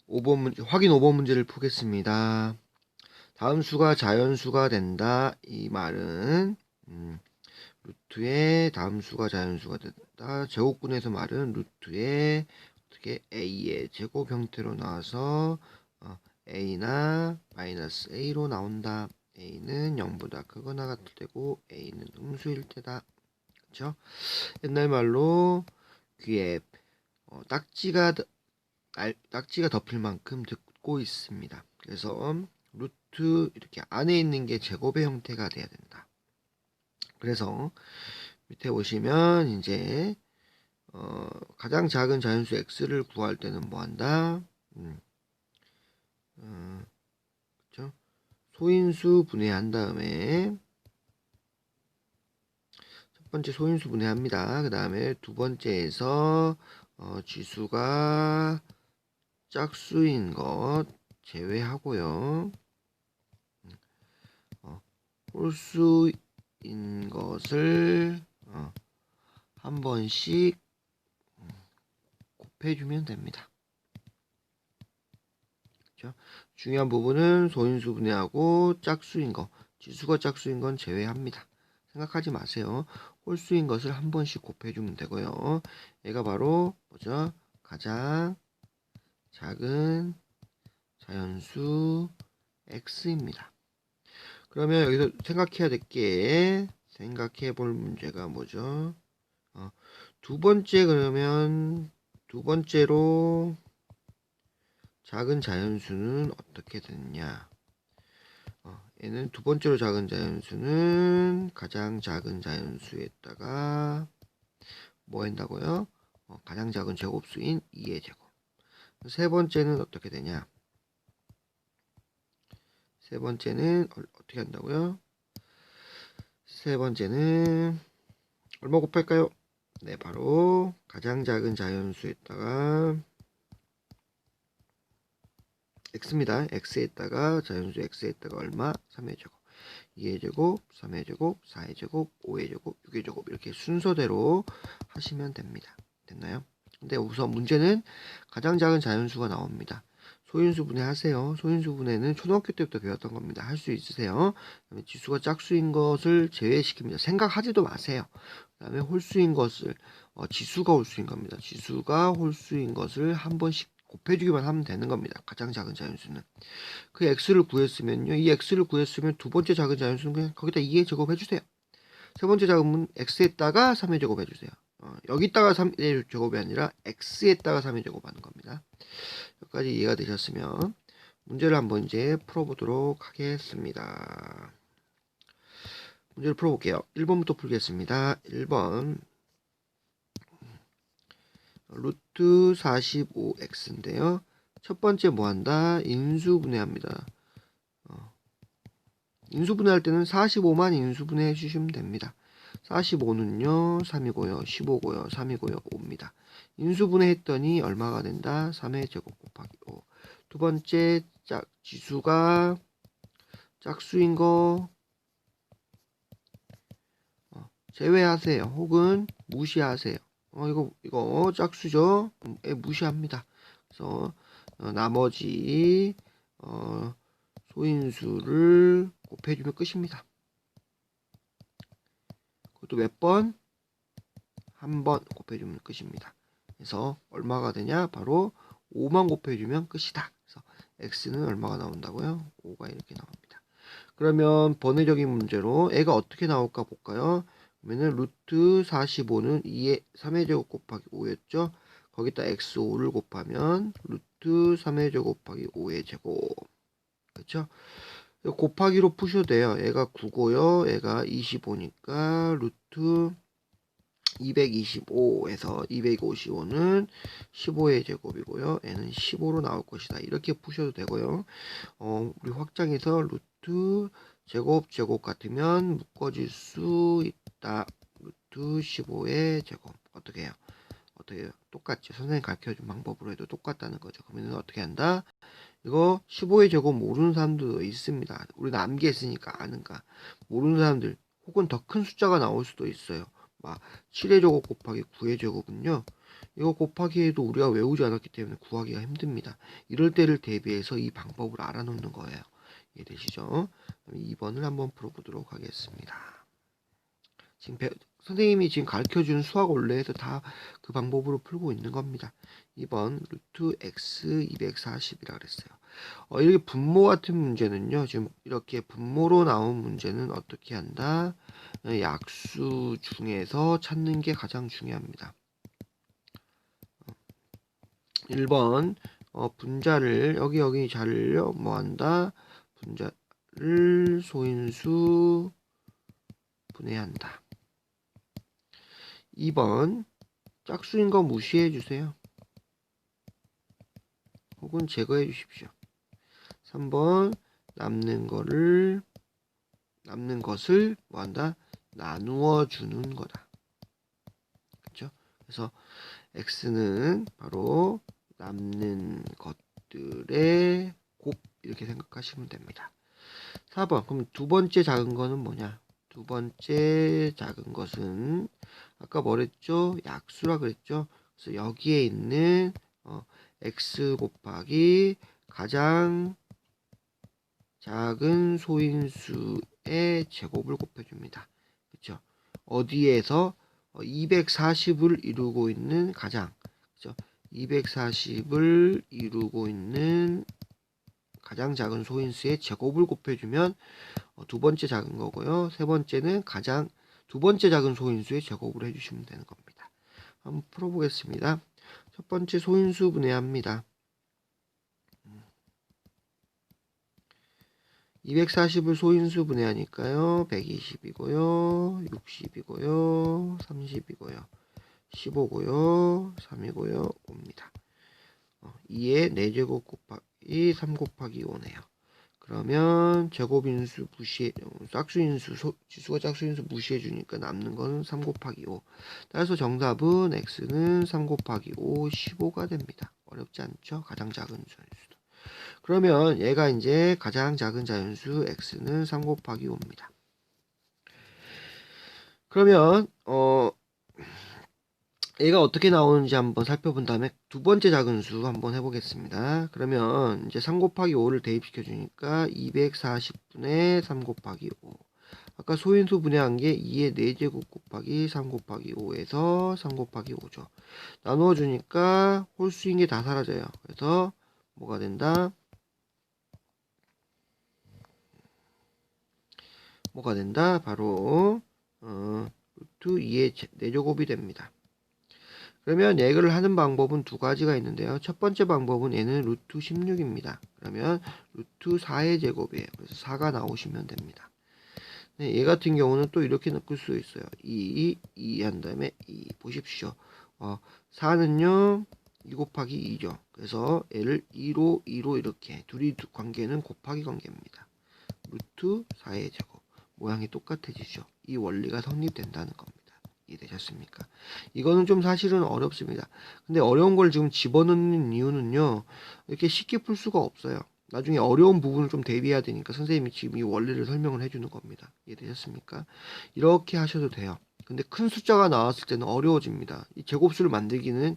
5번 문제, 확인 5번 문제를 푸겠습니다. 다음 수가 자연수가 된다. 이 말은 루트의 다음 수가 자연수가 된다. 제곱근에서 말은 루트의 어떻게 a의 제곱 형태로 나와서 a나 마이너스 a로 나온다. a는 0보다 크거나 같을 때고 a는 음수일 때다. 그렇죠? 옛날 말로 귀에 딱지가 덮일 만큼 듣고 있습니다. 그래서 루트 이렇게 안에 있는 게 제곱의 형태가 돼야 된다. 그래서 밑에 보시면 이제 가장 작은 자연수 x를 구할 때는 뭐 한다? 그렇죠? 소인수 분해한 다음에 첫 번째 소인수 분해합니다. 그 다음에 두 번째에서 지수가 짝수인 것 제외하고요. 홀수인 것을 한 번씩 곱해주면 됩니다. 그렇죠? 중요한 부분은 소인수 분해하고 짝수인 거, 지수가 짝수인 건 제외합니다. 생각하지 마세요. 홀수인 것을 한 번씩 곱해주면 되고요. 얘가 바로 뭐죠? 가장 작은 자연수 x입니다. 그러면 여기서 생각해 볼 문제가 뭐죠? 두 번째 그러면 두 번째로 작은 자연수는 어떻게 되느냐? 얘는 두 번째로 작은 자연수는 가장 작은 자연수에다가 뭐 한다고요? 가장 작은 제곱수인 2의 제곱. 세 번째는 어떻게 되냐? 세 번째는 어떻게 한다고요? 세 번째는 얼마 곱할까요? 네, 바로 가장 작은 자연수에다가 x입니다. x에다가 자연수 x에다가 얼마? 3의 제곱, 2의 제곱, 3의 제곱, 4의 제곱, 5의 제곱, 6의 제곱 이렇게 순서대로 하시면 됩니다. 됐나요? 근데 우선 문제는 가장 작은 자연수가 나옵니다. 소인수 분해하세요. 소인수 분해는 초등학교 때부터 배웠던 겁니다. 할 수 있으세요. 그다음에 지수가 짝수인 것을 제외시킵니다. 생각하지도 마세요. 그다음에 홀수인 것을 지수가 홀수인 겁니다. 지수가 홀수인 것을 한 번씩 곱해주기만 하면 되는 겁니다. 가장 작은 자연수는. 그 x를 구했으면요. 이 x를 구했으면 두 번째 작은 자연수는 그냥 거기다 2의 제곱 해주세요. 세 번째 작은 x에다가 3의 제곱 해주세요. 여기다가 3의 제곱이 아니라 x에다가 3의 제곱 하는 겁니다. 여기까지 이해가 되셨으면 문제를 한번 이제 풀어보도록 하겠습니다. 문제를 풀어볼게요. 1번부터 풀겠습니다. 1번 루트 45x인데요. 첫 번째 뭐 한다? 인수분해합니다. 인수분해할 때는 45만 인수분해 해주시면 됩니다. 45는요 3이고요 15고요 3이고요 5입니다. 인수분해 했더니 얼마가 된다? 3의 제곱 곱하기 5. 두 번째 지수가 짝수인 거 제외하세요. 혹은 무시하세요. 이거 짝수죠? 무시합니다. 그래서 나머지 소인수를 곱해주면 끝입니다. 그것도 몇 번? 한 번 곱해주면 끝입니다. 그래서 얼마가 되냐? 바로 5만 곱해주면 끝이다. 그래서 x는 얼마가 나온다고요? 5가 이렇게 나옵니다. 그러면 번외적인 문제로 애가 어떻게 나올까 볼까요? 그러면은 루트 45는 2의 3의 제곱 곱하기 5였죠? 거기다 x5를 곱하면 루트 3의 제곱 곱하기 5의 제곱. 그렇죠? 곱하기로 푸셔도 돼요. 얘가 9고요. 얘가 25니까 루트 225에서 255는 15의 제곱이고요. n은 15로 나올 것이다. 이렇게 푸셔도 되고요. 우리 확장해서 루트 제곱 같으면 묶어질 수 있다. 루트 15의 제곱. 어떻게 해요? 어떻게 해요? 똑같죠. 선생님 가르쳐준 방법으로 해도 똑같다는 거죠. 그러면 어떻게 한다? 이거 15의 제곱 모르는 사람도 있습니다. 우리는 암기했으니까 아는가. 모르는 사람들 혹은 더 큰 숫자가 나올 수도 있어요. 막 7의 제곱 곱하기 9의 제곱은요. 이거 곱하기 해도 우리가 외우지 않았기 때문에 구하기가 힘듭니다. 이럴 때를 대비해서 이 방법을 알아놓는 거예요. 이해되시죠? 2번을 한번 풀어보도록 하겠습니다. 지금 선생님이 지금 가르쳐준 수학 원래에서 다 그 방법으로 풀고 있는 겁니다. 2번 루트 x 240이라 그랬어요. 이렇게 분모 같은 문제는요. 지금 이렇게 분모로 나온 문제는 어떻게 한다? 약수 중에서 찾는 게 가장 중요합니다. 1번 분자를 여기 자를요. 뭐 한다? 분자를 소인수 분해한다. 2번 짝수인 거 무시해 주세요. 혹은 제거해 주십시오. 3번 남는 것을 뭐 한다? 나누어 주는 거다. 그렇죠? 그래서 x는 바로 남는 것들의 곱 이렇게 생각하시면 됩니다. 4번 그럼 두 번째 작은 거는 뭐냐? 두 번째 작은 것은 아까 뭐랬죠? 약수라 그랬죠? 그래서 여기에 있는 x 곱하기 가장 작은 소인수의 제곱을 곱해줍니다. 그렇죠? 어디에서 240을 이루고 있는 가장, 그렇죠? 240을 이루고 있는 가장 작은 소인수의 제곱을 곱해주면 두 번째 작은 거고요. 세 번째는 두 번째 작은 소인수의 제곱을 해주시면 되는 겁니다. 한번 풀어보겠습니다. 첫 번째 소인수 분해합니다. 240을 소인수 분해하니까요. 120이고요. 60이고요. 30이고요. 15고요. 3이고요. 5입니다. 2에 4제곱 곱하기 3 곱하기 5네요. 그러면 제곱인수 무시해, 지수가 짝수인수 무시해 주니까 남는 거는 3 곱하기 5. 따라서 정답은 x는 3 곱하기 5, 15가 됩니다. 어렵지 않죠? 가장 작은 자연수도. 그러면 얘가 이제 가장 작은 자연수 x는 3 곱하기 5입니다. 그러면 얘가 어떻게 나오는지 한번 살펴본 다음에 두 번째 작은 수 한번 해보겠습니다. 그러면 이제 3 곱하기 5를 대입시켜 주니까 240분의 3 곱하기 5. 아까 소인수 분해한 게 2의 4제곱 곱하기 3 곱하기 5에서 3 곱하기 5죠. 나누어 주니까 홀수인 게 다 사라져요. 그래서 뭐가 된다? 바로 루트 2의 4제곱이 됩니다. 그러면 얘를 하는 방법은 두 가지가 있는데요. 첫 번째 방법은 얘는 루트 16입니다. 그러면 루트 4의 제곱이에요. 그래서 4가 나오시면 됩니다. 네, 얘 같은 경우는 또 이렇게 넣을 수 있어요. 2 한 다음에 2 보십시오. 4는요 2 곱하기 2죠. 그래서 얘를 2로 이렇게 둘이 관계는 곱하기 관계입니다. 루트 4의 제곱 모양이 똑같아지죠. 이 원리가 성립된다는 겁니다. 이해되셨습니까? 이거는 좀 사실은 어렵습니다. 근데 어려운 걸 지금 집어넣는 이유는요. 이렇게 쉽게 풀 수가 없어요. 나중에 어려운 부분을 좀 대비해야 되니까 선생님이 지금 이 원리를 설명을 해주는 겁니다. 이해되셨습니까? 이렇게 하셔도 돼요. 근데 큰 숫자가 나왔을 때는 어려워집니다. 이 제곱수를 만들기는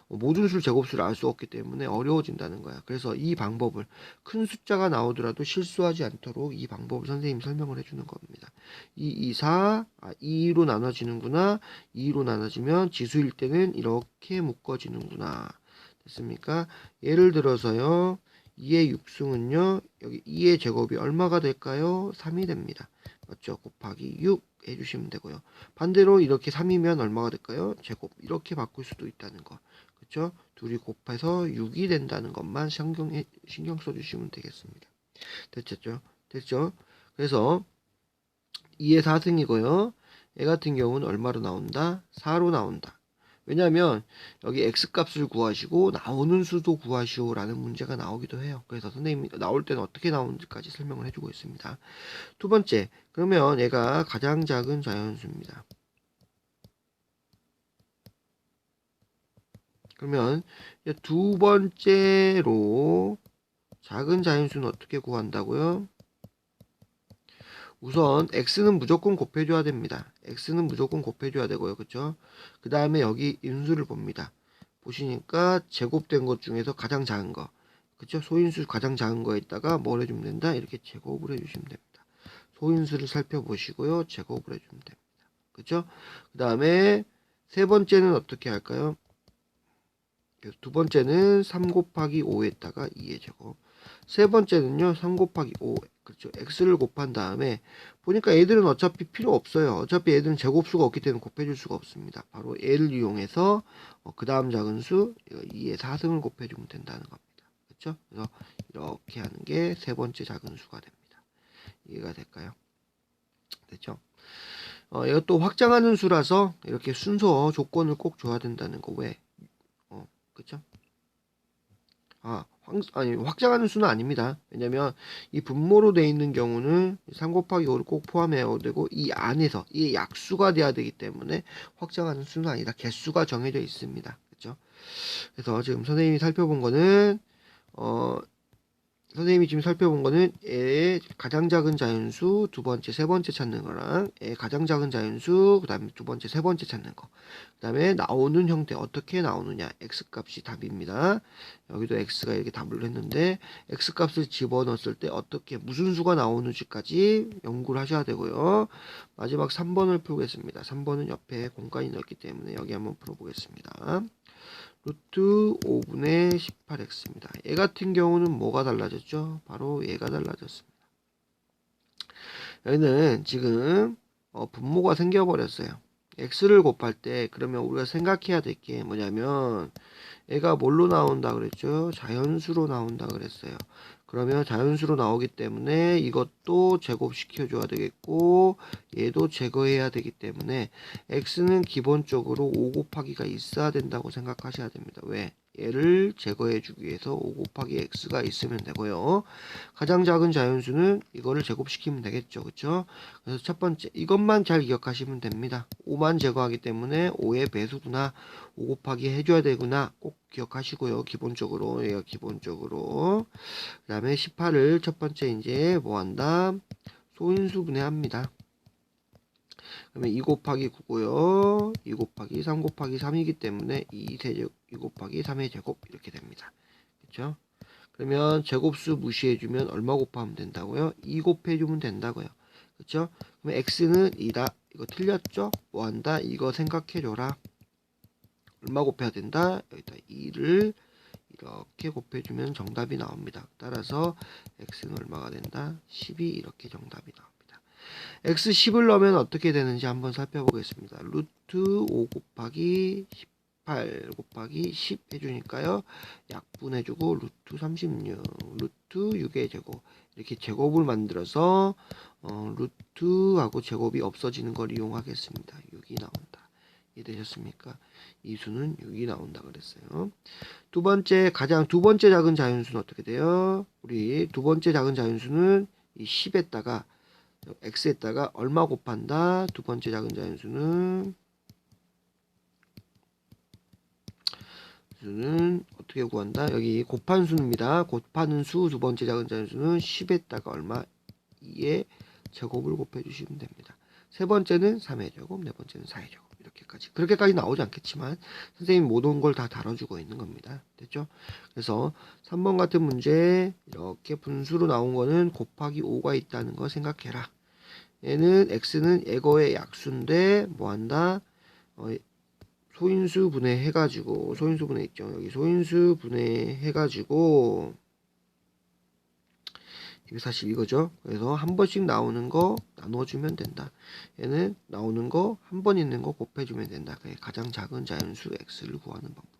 모든 수 제곱수를 알 수 없기 때문에 어려워진다는 거야. 그래서 이 방법을 큰 숫자가 나오더라도 실수하지 않도록 이 방법을 선생님이 설명을 해주는 겁니다. 2로 나눠지는구나. 2로 나눠지면 지수일 때는 이렇게 묶어지는구나. 됐습니까? 예를 들어서요. 2의 6승은요. 여기 2의 제곱이 얼마가 될까요? 3이 됩니다. 맞죠? 곱하기 6 해주시면 되고요. 반대로 이렇게 3이면 얼마가 될까요? 제곱. 이렇게 바꿀 수도 있다는 거. 그렇죠? 둘이 곱해서 6이 된다는 것만 신경 써주시면 되겠습니다. 됐죠? 그래서 2의 4승이고요. 얘 같은 경우는 얼마로 나온다? 4로 나온다. 왜냐하면 여기 x값을 구하시고 나오는 수도 구하시오 라는 문제가 나오기도 해요. 그래서 선생님이 나올 때는 어떻게 나오는지까지 설명을 해주고 있습니다. 두 번째, 그러면 얘가 가장 작은 자연수입니다. 그러면 두 번째로 작은 자연수는 어떻게 구한다고요? 우선 x는 무조건 곱해줘야 됩니다. x는 무조건 곱해줘야 되고요. 그쵸? 그 다음에 여기 인수를 봅니다. 보시니까 제곱된 것 중에서 가장 작은 거, 그쵸? 소인수 가장 작은 거에다가 뭘 해주면 된다? 이렇게 제곱을 해주시면 됩니다. 소인수를 살펴보시고요. 제곱을 해주면 됩니다. 그쵸? 그 다음에 세 번째는 어떻게 할까요? 그래서 두 번째는 3 곱하기 5에다가 2의 제곱. 세 번째는요, 3 곱하기 5. 그렇죠. x를 곱한 다음에 보니까 애들은 어차피 필요 없어요. 어차피 애들은 제곱수가 없기 때문에 곱해줄 수가 없습니다. 바로 얘를 이용해서 그 다음 작은 수 2의 4승을 곱해주면 된다는 겁니다. 그렇죠? 그래서 이렇게 하는 게 세 번째 작은 수가 됩니다. 이해가 될까요? 됐죠? 이것도 확장하는 수라서 이렇게 순서 조건을 꼭 줘야 된다는 거. 왜? 그쵸? 아니, 확장하는 수는 아닙니다. 왜냐면 이 분모로 되어 있는 경우는 3 곱하기 5를 꼭 포함해야 되고 이 안에서 이 약수가 돼야 되기 때문에 확장하는 수는 아니다. 개수가 정해져 있습니다. 그렇죠? 그래서 지금 선생님이 살펴본 거는 선생님이 지금 살펴본 거는 애의 가장 작은 자연수 두 번째, 세 번째 찾는 거랑 애의 가장 작은 자연수 그 다음에 두 번째, 세 번째 찾는 거, 그 다음에 나오는 형태 어떻게 나오느냐, x값이 답입니다. 여기도 x가 이렇게 답을 했는데 x값을 집어넣었을 때 어떻게 무슨 수가 나오는지까지 연구를 하셔야 되고요. 마지막 3번을 풀겠습니다. 3번은 옆에 공간이 넓기 때문에 여기 한번 풀어보겠습니다. 루트 5분의 18x입니다. 얘 같은 경우는 뭐가 달라졌죠? 바로 얘가 달라졌습니다. 여기는 지금 분모가 생겨버렸어요. x를 곱할 때 그러면 우리가 생각해야 될 게 뭐냐면 얘가 뭘로 나온다 그랬죠? 자연수로 나온다 그랬어요. 그러면 자연수로 나오기 때문에 이것도 제곱시켜 줘야 되겠고 얘도 제거해야 되기 때문에 x는 기본적으로 5 곱하기가 있어야 된다고 생각하셔야 됩니다. 왜? 얘를 제거해 주기 위해서 5 곱하기 x가 있으면 되고요. 가장 작은 자연수는 이거를 제곱시키면 되겠죠. 그쵸? 그래서 첫 번째 이것만 잘 기억하시면 됩니다. 5만 제거하기 때문에 5의 배수구나, 5 곱하기 해줘야 되구나 꼭 기억하시고요. 기본적으로 얘가 기본적으로. 그 다음에 18을 첫 번째 이제 뭐한다? 소인수 분해합니다. 그러면 2 곱하기 9고요. 2 곱하기 3 곱하기 3이기 때문에 2 곱하기 3의 제곱 이렇게 됩니다. 그렇죠? 그러면 제곱수 무시해주면 얼마 곱하면 된다고요? 2 곱해주면 된다고요. 그렇죠? 그러면 x는 2다. 이거 틀렸죠? 뭐한다? 이거 생각해줘라. 얼마 곱해야 된다? 여기다 2를 이렇게 곱해주면 정답이 나옵니다. 따라서 x는 얼마가 된다? 10이 이렇게 정답이 나옵니다. x 10을 넣으면 어떻게 되는지 한번 살펴보겠습니다. 루트 5 곱하기 18 곱하기 10 해주니까요. 약분해주고 루트 36, 루트 6의 제곱 이렇게 제곱을 만들어서 루트하고 제곱이 없어지는 걸 이용하겠습니다. 6이 나온다. 이해되셨습니까? 이 수는 6이 나온다 그랬어요. 두 번째 작은 자연수는 어떻게 돼요? 우리 두 번째 작은 자연수는 이 10에다가 x에다가 얼마 곱한다? 두 번째 작은 자연수는 어떻게 구한다? 여기 곱한 수입니다. 곱하는 수 두 번째 작은 자연수는 10에다가 얼마? 2의 제곱을 곱해 주시면 됩니다. 세 번째는 3의 제곱, 네 번째는 4의 제곱. 이렇게까지. 그렇게까지 나오지 않겠지만 선생님이 모든 걸 다 다뤄주고 있는 겁니다. 됐죠? 그래서 3번 같은 문제 이렇게 분수로 나온 거는 곱하기 5가 있다는 거 생각해라. 얘는 x는 예거의 약수인데 뭐한다? 소인수 분해해가지고 소인수 분해 있죠. 여기 소인수 분해해가지고 이게 사실 이거죠. 그래서 한 번씩 나오는 거 나눠주면 된다. 얘는 나오는 거 한 번 있는 거 곱해주면 된다. 그게 가장 작은 자연수 x를 구하는 방법.